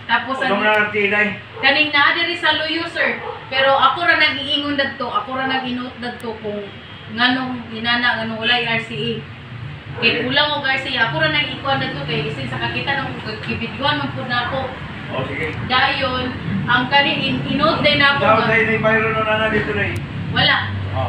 Tapos kaning naa diri sa luyo sir. Pero ako ra nag-iingon dadto, ako ra nag-inot dadto kung nganong inana nganong walay RCA. Kay kulang og RCA, ako ra nag-ikuan dadto kay isin sa kakita nang gibidyoan man pud nako. Oh, sige. Dayon, ang kani inot din ako. Daw say ni bayro no na dito rin. Wala. Oh.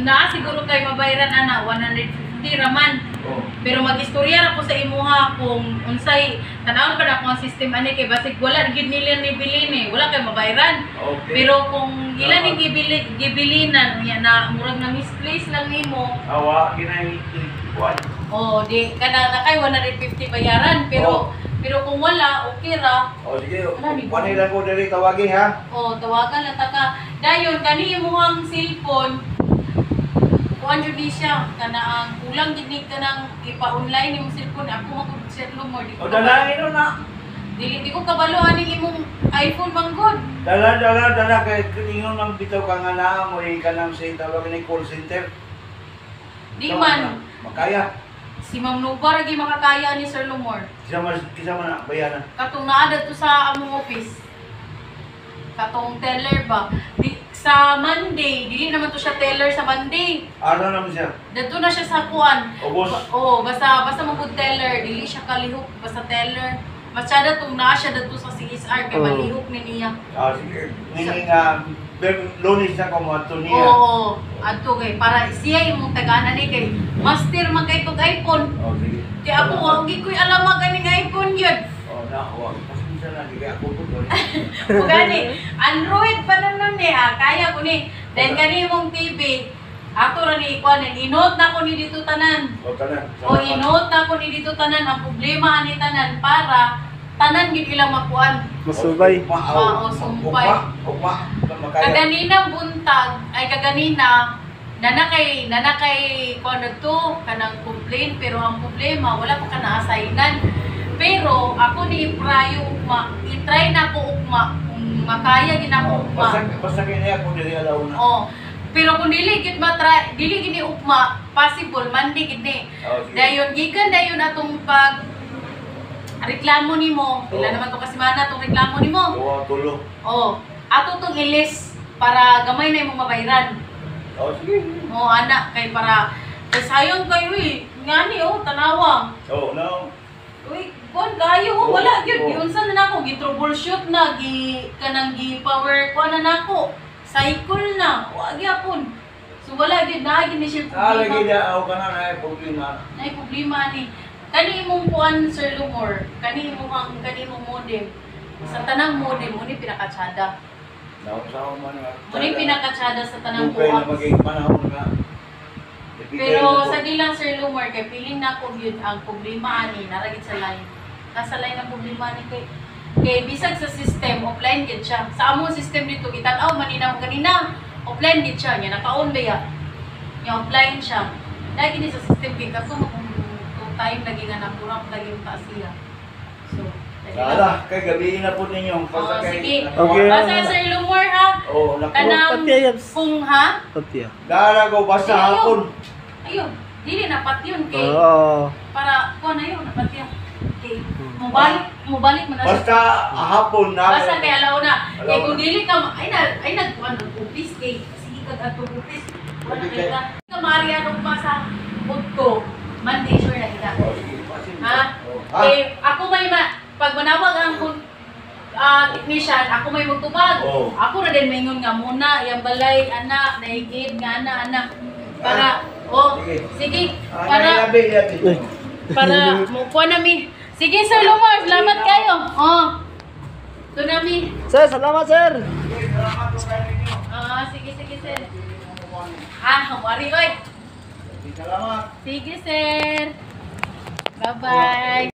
Naa siguro kay mabayaran ana 150 raman. Oh. Pero mag-istorya ra ko sa imuha kung unsay tanawon pa na ko ang system ani kay basig wala gid nila ni bilin eh. Wala kay mabayaran. Okay. Pero kung ilan ning gibilinan niya na murag na misplace lang nimo. Awa ginay kuan. Oh, di kana na kay 150 bayaran pero kung wala okay ra. Oh sige. Panila ko diri tawagi ha. Oh, tawagan lang taka. Dayon kani imuhang cellphone kuan jud ni siya kana ang kulang gid ni kanang ipa-online imong cellphone ako magko-cellphone mo di ko. O dalangin no na. Di ko kabalo aning imong iPhone manggod. Dala kay ingon lang bitaw ka nga naa mo kanang say tawag ni call center. Di man Makaya. si Ma'am Nuba ra gi makakaya ni Sir Lumor. Kisa man na bayanan. Katong naa dadto sa among office. Katong teller ba? Sa Monday, dili naman to siya teller sa Monday. Ano naman siya? Dadto na siya sa kuan. Ubos. Oo, basta magud teller, dili siya kalihok basta teller. Masyado tong naa siya dadto sa CSR kay malihok ni niya. Sige. Meaning Lunes na ko mo ato niya. Oo, adto kay para siya imong tagana ni kay master man kay tog iPhone. Oh, sige. Kay ako wa gi koy alam ganing iPhone yun. Oh, na wa. Pasensya na di ako po. O gani, Android pa naman ni kaya ko ni. Then kani mong TV, ato ra ni ikuan inot na ko ni dito tanan. O tanan. O inot na ko ni dito tanan ang problema ani tanan para tanan gid ilang makuan. Masubay. Oo, sumpay. Ugma. Kaganina buntag ay kaganina nanakay kuan to kanang complain pero ang problema wala pa ka na-assignan. Pero ako ni prayo ugma, i-try na ko ugma kung makaya gid ako ugma. Basta kini ako dili alaw na. Oh. Pero kung dili gid matry, dili gid ni ugma, possible Monday gid ni. Dayon gikan dayon atong pag reklamo nimo. Pila naman to kasi mana tong reklamo nimo? Oo, tulo. Oh, ato tong ilis para gamay na imong mabayaran. Oh, sige. Oh, anak kay para sayang kayo eh. Ngani oh, tanawa. Oh, no. Uy, kon kayo oh, wala gyud giunsa na nako gi-troubleshoot na kanang gi-power ko na nako. Cycle na, wa gyapon. So wala gyud na gyud ni siya problema. Lagi dia aw kana na problema. Nay problema ni. Kani imong kuan Sir Lumor, kani imong modem. Sa tanang modem mo ni pinakatsada. Nausaw man nga. Muni pinakatsada sa tanang Dugay na buwan. maging panahon nga. Pero sa dilang Sir Lumor kay piling na ko gyud ang problema ani naragit sa line. Nasa line ang problema ni kay bisag sa system offline gid siya. Sa among system dito gitan-aw manina kanina offline gid siya nya naka-on ba ya. Nya offline siya. Lagi ni sa system kay kaso kung time lagi nga nakurang lagi yung taas siya. So Ala, kay gabi na po ninyong pasakay. Sige. Okay. Basta Sir Lumor ha. Oh, naku. Kanang kung ha? Patya. Dara ko basta hapon. Ayun. Dili na pat yun kay Oo. para kuan na yun dapat yan. Okay. Mubalik mo na siya. Basta hapon na. Basta kay alaw na. Kay kung dili ka ay nagkuan ng office kay sige kag ato office. Wala kay ka Maria nung pa sa pagko. Monday sure na ida. Ha? Eh ako may pag manawag ang technician, ako may magtubag. Ako na din maingon nga muna yang balay anak naigid nga anak para sige para mo kuha nami. Sige Sir Lumor, salamat kayo. Ito nami. Sir, salamat sir. Sige sir. Wari oy. Salamat. Sige sir. Bye-bye.